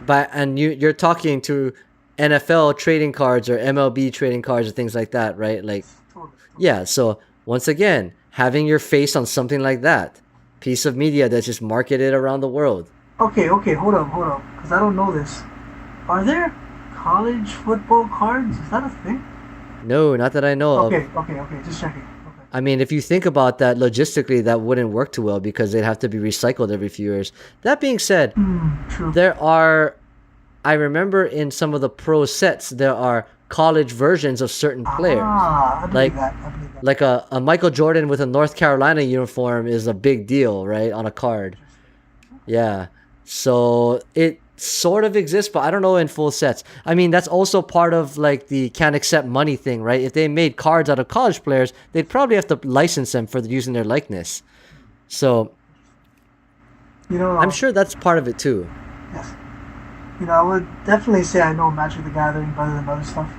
But and you're talking to NFL trading cards or MLB trading cards or things like that, right? Like, Totally. yeah. So once again, having your face on something like that, piece of media that's just marketed around the world. Okay, hold up, because I don't know this. Are there college football cards? Is that a thing? No, not that I know of. Okay, just checking. Okay. I mean, if you think about that logistically, that wouldn't work too well because they'd have to be recycled every few years. That being said, True. I remember in some of the pro sets, there are college versions of certain players. I Like, believe that. I believe that. like a Michael Jordan with a North Carolina uniform is a big deal, right? On a card. Yeah. So it sort of exists, but I don't know in full sets. I mean, that's also part of like the can't accept money thing, right? If they made cards out of college players, they'd probably have to license them for using their likeness. So I'm sure that's part of it too. Yes. I would definitely say I know Magic the Gathering better than other stuff.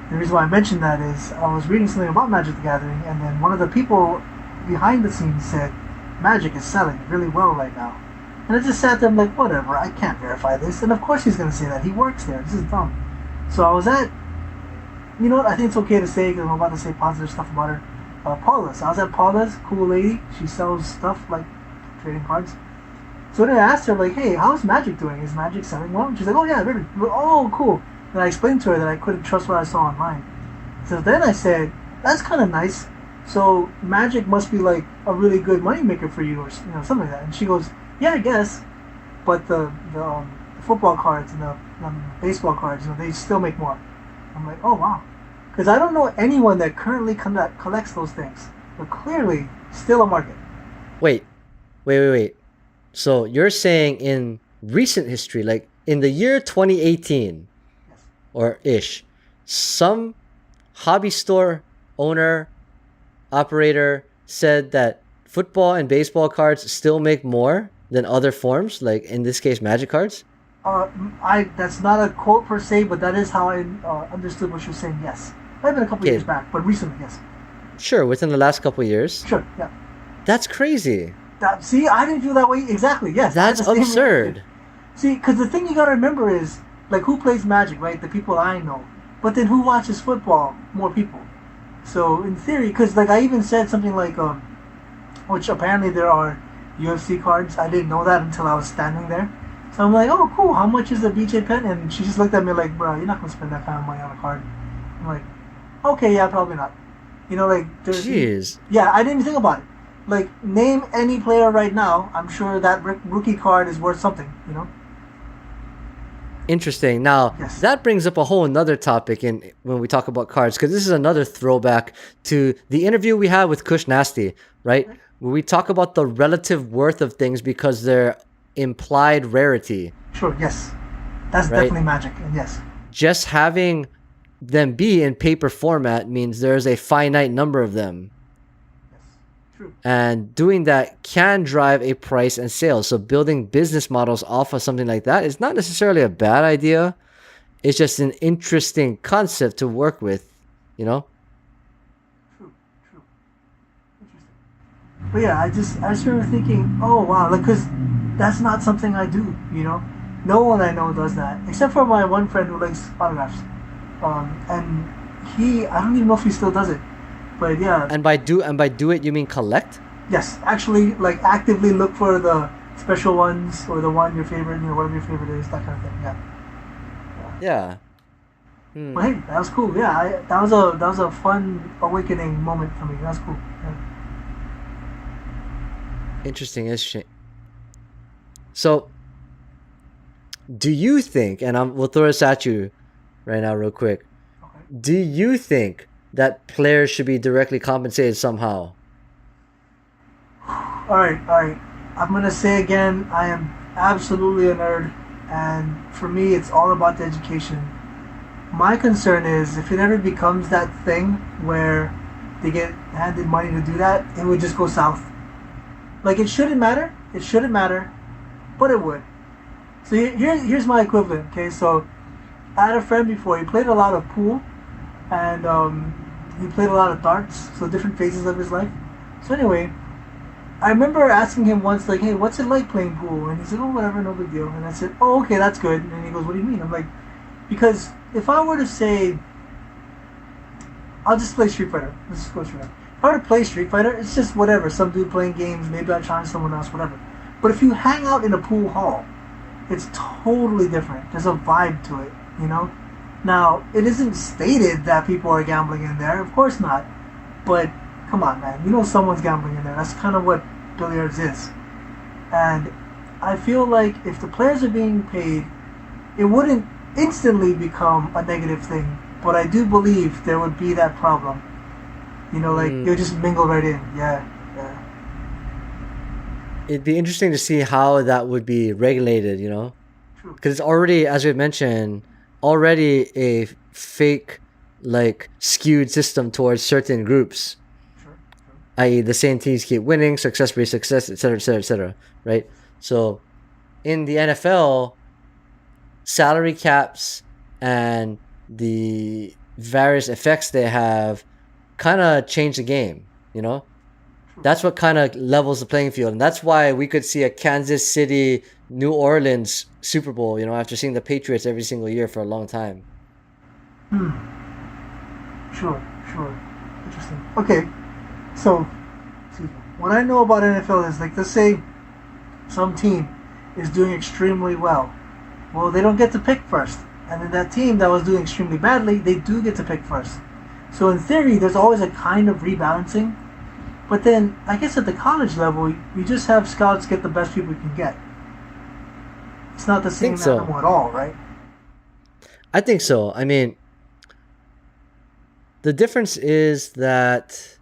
The reason why I mentioned that is I was reading something about Magic the Gathering, and then one of the people behind the scenes said Magic is selling really well right now. And I just sat there and I'm like, whatever, I can't verify this. And of course he's going to say that. He works there. This is dumb. So I was at, you know what, I think it's okay to say because I'm about to say positive stuff about her. Paula's. I was at Paula's, cool lady. She sells stuff like trading cards. So then I asked her, like, hey, how's Magic doing? Is Magic selling well? She's like, oh yeah, really. Oh, cool. And I explained to her that I couldn't trust what I saw online. So then I said, that's kind of nice. So Magic must be like a really good moneymaker for you, or something like that. And she goes, yeah, I guess. But the football cards and the baseball cards, they still make more. I'm like, oh wow. Because I don't know anyone that currently collects those things. But clearly, still a market. Wait. So you're saying in recent history, like in the year 2018 Yes. or ish, some hobby store owner, operator said that football and baseball cards still make more than other forms, like in this case, Magic cards? I that's not a quote per se, but that is how I understood what you're saying. Yes, might have been a couple years Okay, back, but recently, yes. sure, within the last couple years. Sure, yeah. That's crazy. See, I didn't feel that way exactly. Yes, I had That's the same reaction. absurd. See, because the thing you gotta remember is like who plays Magic, right? The people I know, but then who watches football? More people. So in theory, because like I even said something like which apparently there are UFC cards. I didn't know that until I was standing there. So I'm like, oh, cool. How much is a BJ Penn? And she just looked at me like, bro, you're not gonna spend that kind of money on a card. I'm like, okay, yeah, probably not. Like there's, Jeez. yeah, I didn't even think about it. Like, name any player right now. I'm sure that rookie card is worth something. Interesting. Now, Yes. that brings up a whole another topic in when we talk about cards, because this is another throwback to the interview we had with Kush Nasty, right? Where we talk about the relative worth of things because they're implied rarity, Sure. Yes. That's right? definitely Magic. And yes. Just having them be in paper format means there's a finite number of them. Yes. True. And doing that can drive a price and sales. So building business models off of something like that is not necessarily a bad idea. It's just an interesting concept to work with, you know? True. True. Interesting. But yeah, I just remember thinking, oh wow, like because that's not something I do. No one I know does that except for my one friend who likes autographs. And I don't even know if he still does it, but yeah, And by do it you mean collect? yes, actually like actively look for the special ones or the one your favorite, whatever your favorite is, that kind of thing. Yeah. Yeah. But hey, that was cool. Yeah, that was a fun awakening moment for me. That's cool. Yeah. Interesting. So, do you think, and we'll throw this at you right now real quick. Okay. Do you think that players should be directly compensated somehow? All right, all right. I'm gonna say again, I am absolutely a nerd, and for me, it's all about the education. My concern is if it ever becomes that thing where they get handed money to do that, it would just go south. Like it shouldn't matter. It shouldn't matter, but it would. So here's my equivalent. Okay, so I had a friend before. He played a lot of pool, and he played a lot of darts. So different phases of his life. So anyway, I remember asking him once, like, "Hey, what's it like playing pool?" And he said, "Oh, whatever, no big deal." And I said, "Oh, okay, that's good." And he goes, "What do you mean?" I'm like, "Because if I were to say, I'll just play Street Fighter. Let's just go Street Fighter. If I were to play Street Fighter, it's just whatever. Some dude playing games. Maybe I challenge someone else, whatever. But if you hang out in a pool hall, it's totally different. There's a vibe to it. Now, it isn't stated that people are gambling in there. Of course not. But come on, man. Someone's gambling in there. That's kind of what billiards is. And I feel like if the players are being paid, it wouldn't instantly become a negative thing. But I do believe there would be that problem. Like Mm. they'll just mingle right in. Yeah, yeah. It'd be interesting to see how that would be regulated, True. because it's already, as we mentioned, already a fake, like skewed system towards certain groups, Sure. Sure. i.e., the same teams keep winning, success breeds success, etc., etc., etc. Right? So, in the NFL, salary caps and the various effects they have kind of change the game. True. That's what kind of levels the playing field, and that's why we could see a Kansas City, New Orleans Super Bowl. After seeing the Patriots every single year for a long time. Hmm. Sure. Sure. Interesting. Okay. So, excuse me. What I know about NFL is like, let's say some team is doing extremely well. Well, they don't get to pick first. And then that team that was doing extremely badly, they do get to pick first. So in theory, there's always a kind of rebalancing. But then, I guess at the college level, you just have scouts get the best people you can get. It's not the I same think so. animal at all, right? I think so. I mean, the difference is that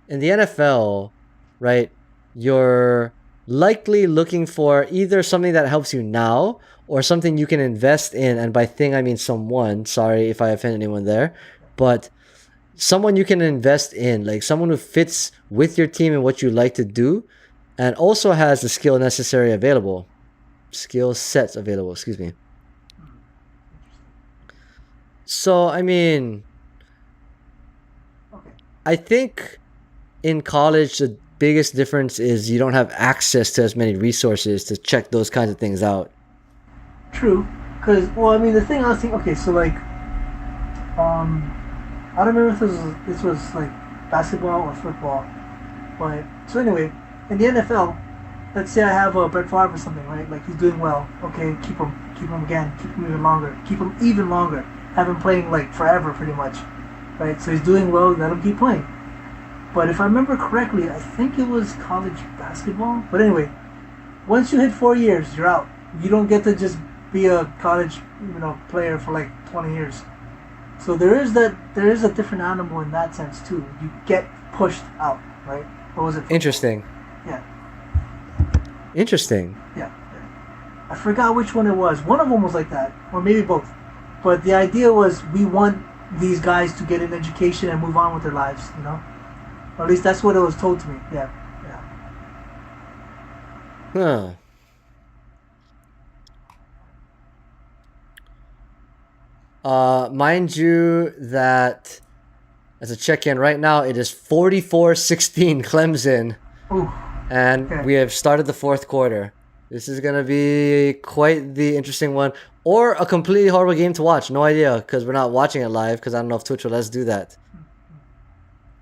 in the NFL, right, you're likely looking for either something that helps you now or something you can invest in. And by thing, I mean someone. Sorry if I offend anyone there. But someone you can invest in, like someone who fits with your team and what you like to do, and also has the skill necessary available. skill sets available. Excuse me. So I mean, Okay. I think in college the biggest difference is you don't have access to as many resources to check those kinds of things out. True. Because, well, I mean, the thing I was thinking, okay, so like, I don't remember if this was like basketball or football, but so anyway, in the NFL, let's say I have a Brett Favre or something, right? Like he's doing well. Okay, keep him again, keep him even longer, keep him even longer. Have him playing like forever, pretty much, right? So he's doing well. Let him keep playing. But if I remember correctly, I think it was college basketball. But anyway, once you hit 4 years, you're out. You don't get to just be a college, player for like 20 years. So there is a different animal in that sense too. You get pushed out, right? What was it? Interesting. Yeah. Interesting. Yeah. I forgot which one it was. One of them was like that, or maybe both. But the idea was we want these guys to get an education and move on with their lives, Or at least that's what it was told to me. Yeah. Huh. Mind you that as a check-in right now, it is 44-16 Clemson, Ooh. and Okay. we have started the fourth quarter. This is going to be quite the interesting one, or a completely horrible game to watch. No idea, because we're not watching it live, because I don't know if Twitch will let us do that.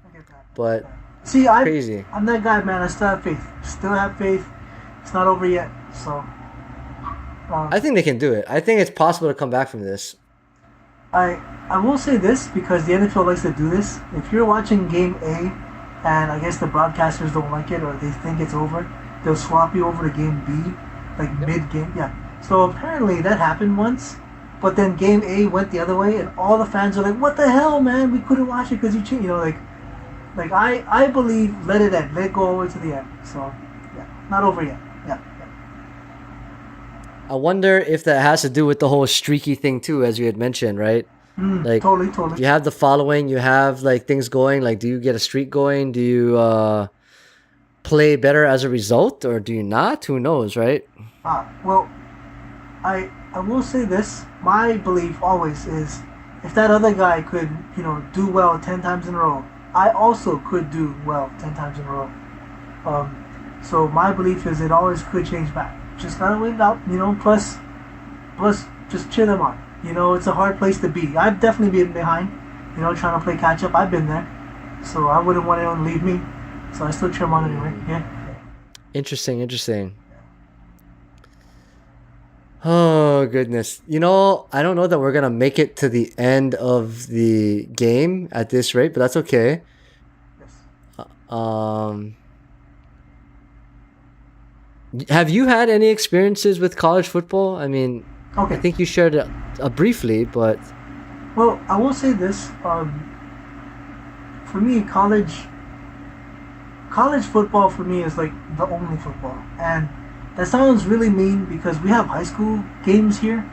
I get that. But See, crazy. I'm that guy, man. I still have faith. Still have faith. It's not over yet. So, I think they can do it. I think it's possible to come back from this. I will say this because the NFL likes to do this. If you're watching game A, and I guess the broadcasters don't like it or they think it's over, they'll swap you over to game B, like mid-game. Yeah. So apparently that happened once, but then game A went the other way, and all the fans are like, "What the hell, man? We couldn't watch it because you cheated." Like I believe let it end, let it go all the way to the end. So yeah, not over yet. Yeah. I wonder if that has to do with the whole streaky thing too, as you had mentioned, right? Like, Totally. if you have the following, you have like things going. Like, do you get a streak going? Do you play better as a result, or do you not? Who knows, right? Well, I will say this. My belief always is, if that other guy could do well 10 times in a row, I also could do well 10 times in a row. So my belief is it always could change back. Just gotta wait it out, plus just cheer them on. It's a hard place to be. I've definitely been behind, trying to play catch up. I've been there. So I wouldn't want anyone to leave me. So I still cheer them on anyway. Yeah. Interesting. Oh, goodness. I don't know that we're going to make it to the end of the game at this rate, but that's okay. Yes. Have you had any experiences with college football? I mean, Okay. I think you shared it briefly, but Well, I will say this. For me, college football for me is like the only football, and that sounds really mean because we have high school games here,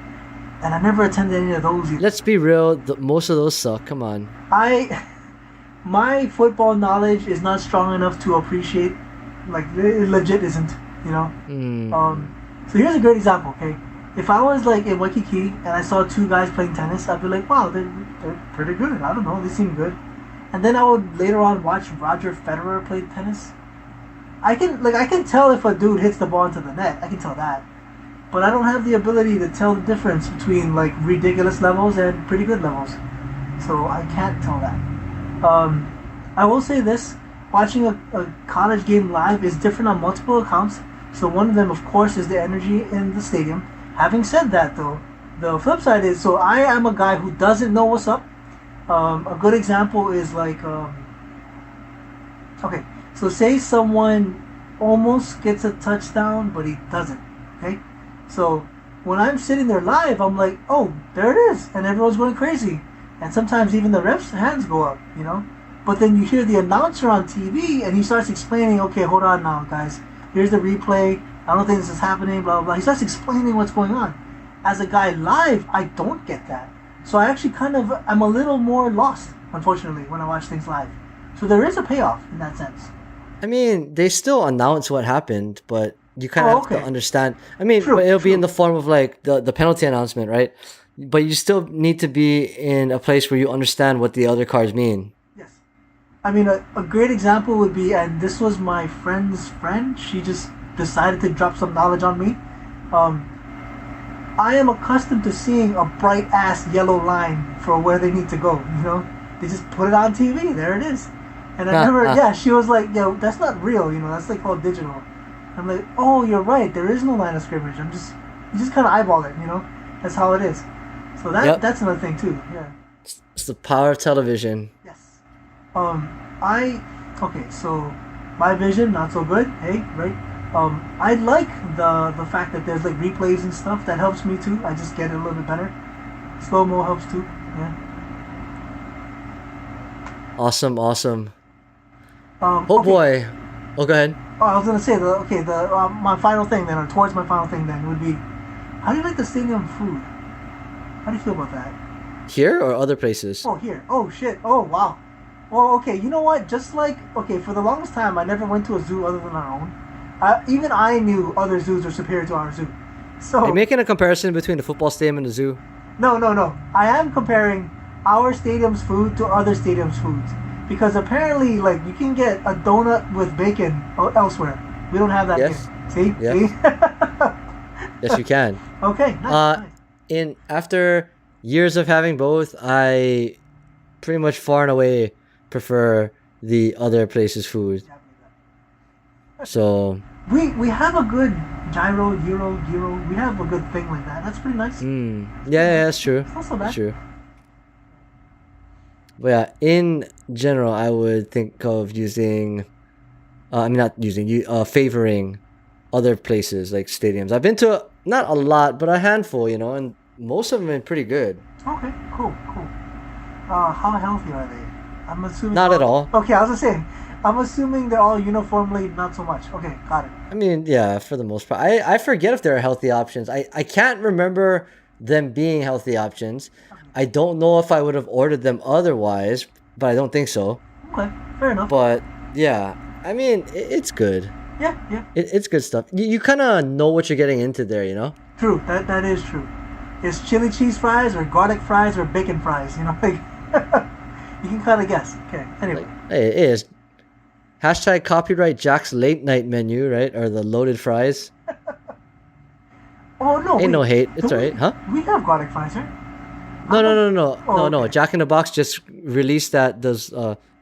and I never attended any of those either. let's be real, most of those suck. Come on. My football knowledge is not strong enough to appreciate, like it legit isn't, So here's a great example, okay? If I was like in Waikiki and I saw two guys playing tennis, I'd be like, wow, they're pretty good. I don't know, they seem good. And then I would later on watch Roger Federer play tennis. I can tell if a dude hits the ball into the net. I can tell that. But I don't have the ability to tell the difference between like ridiculous levels and pretty good levels. So I can't tell that. I will say this, watching a college game live is different on multiple accounts. So one of them, of course, is the energy in the stadium. Having said that, though, the flip side is, so I am a guy who doesn't know what's up. A good example is like, okay, so say someone almost gets a touchdown, but he doesn't, okay? So when I'm sitting there live, I'm like, oh, there it is, and everyone's going crazy. And sometimes even the ref's hands go up, But then you hear the announcer on TV, and he starts explaining, okay, hold on now, guys. Here's the replay. I don't think this is happening, blah, blah, blah. He starts explaining what's going on. As a guy live, I don't get that. So I actually I'm a little more lost, unfortunately, when I watch things live. So there is a payoff in that sense. I mean, they still announce what happened, but You kind of Oh, have to okay. understand. I mean, True, but it'll be in true. the form of like the penalty announcement, right? But you still need to be in a place where you understand what the other cards mean. Yes. I mean, a great example would be, and this was my friend's friend. She just decided to drop some knowledge on me. Um, I am accustomed to seeing a bright ass yellow line for where they need to go. You know, they just put it on TV. There it is. And I never, yeah. She was like, "Yo, that's not real. You know, that's like all digital." I'm like, "Oh, you're right. There is no line of scrimmage. You just kind of eyeball it. You know, that's how it is." So Yep. that's another thing too. Yeah. It's the power of television. Yes. I okay. So my vision not so good. Hey, right. I like the fact that there's like replays and stuff. That helps me too. I just get it a little bit better. Slow mo helps too. Yeah. Awesome, awesome. Oh Okay. boy. Oh, go ahead. Oh, I was gonna say the my final thing then, or towards my final thing then would be, how do you like the stadium food? How do you feel about that? Here or other places? Oh, here. Oh shit. Oh wow. Well, okay. You know what? Just like okay, for the longest time, I never went to a zoo other than our own. Even I knew other zoos are superior to our zoo. Are you So making a comparison between the football stadium and the zoo? no, no, no. I am comparing our stadium's food to other stadiums' foods because apparently, like, you can get a donut with bacon elsewhere. We don't have that Yes. here. See, Yeah. see. Yes, you can. Okay, nice, Uh, nice. in after years of having both, I pretty much far and away prefer the other place's food. So, We have a good gyro, gyro. We have a good thing like that. That's pretty nice. yeah, that's true. It's not so That's bad. true. But yeah, in general, I would think of using, I mean, not using, favoring other places like stadiums. I've been to not a lot, but a handful, and most of them have been pretty good. Okay, cool, cool. How healthy are they? I'm assuming. Not at all. Okay, I was just saying. I'm assuming they're all uniformly not so much. Okay, got it. I mean, yeah, for the most part. I forget if there are healthy options. I can't remember them being healthy options. I don't know if I would have ordered them otherwise, but I don't think so. Okay, fair enough. But yeah, I mean, it's good. Yeah, yeah. It's good stuff. You kind of know what you're getting into there, True. That is true. It's chili cheese fries or garlic fries or bacon fries. You know, like you can kind of guess. Okay. Anyway. Like, hey, it is. Hashtag copyright Jack's late night menu, right? Or the loaded fries. Oh no. Ain't no wait. hate. It's Don't alright, huh? We have garlic fries, right? No. okay. Jack in the Box just released those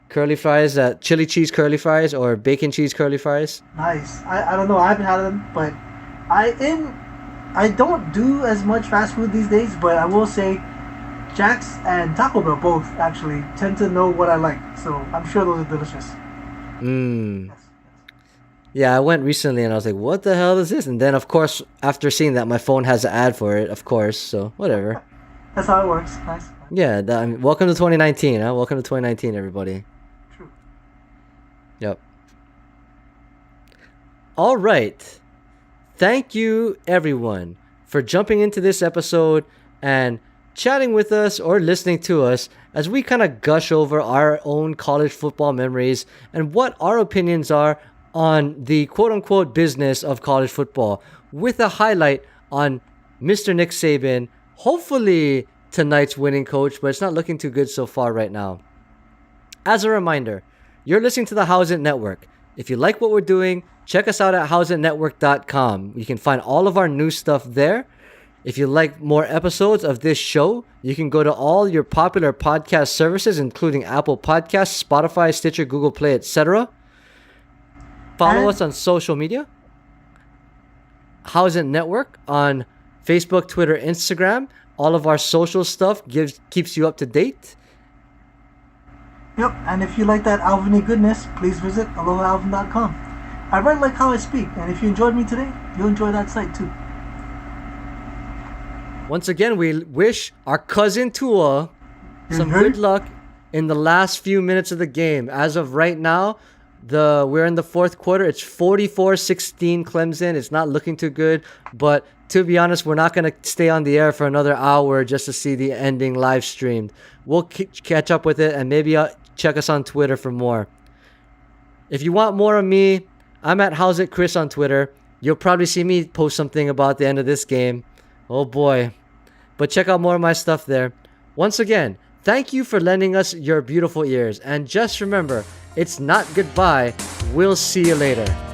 curly fries, that chili cheese curly fries or bacon cheese curly fries. Nice. I don't know. I haven't had them, but I don't do as much fast food these days. But I will say, Jack's and Taco Bell both actually tend to know what I like. So I'm sure those are delicious. Yes. Yeah, I went recently and I was like, what the hell is this? And then, of course, after seeing that, my phone has an ad for it, of course. So, whatever. That's how it works. Nice. Yeah, I mean, welcome to 2019, huh? Welcome to 2019, everybody. True. Yep. All right. Thank you, everyone, for jumping into this episode and chatting with us or listening to us as we kind of gush over our own college football memories and what our opinions are on the quote-unquote business of college football, with a highlight on Mr. Nick Saban, hopefully tonight's winning coach, but it's not looking too good so far right now. As a reminder, you're listening to the House It Network. If you like what we're doing, check us out at houseitnetwork.com. You can find all of our new stuff there. If you like more episodes of this show, you can go to all your popular podcast services, including Apple Podcasts, Spotify, Stitcher, Google Play, etc. Follow And- us on social media. House It Network on Facebook, Twitter, Instagram. All of our social stuff keeps you up to date. Yep. And if you like that Alvin goodness, please visit alohalvin.com. I really like how I speak, and if you enjoyed me today, you'll enjoy that site too. Once again, we wish our cousin Tua some Mhm. good luck in the last few minutes of the game. As of right now, we're in the fourth quarter. It's 44-16 Clemson. It's not looking too good, but to be honest, we're not going to stay on the air for another hour just to see the ending live streamed. We'll catch up with it, and maybe check us on Twitter for more. If you want more of me, I'm at How's It Chris on Twitter. You'll probably see me post something about the end of this game. Oh boy. But check out more of my stuff there. Once again, thank you for lending us your beautiful ears. And just remember, it's not goodbye. We'll see you later.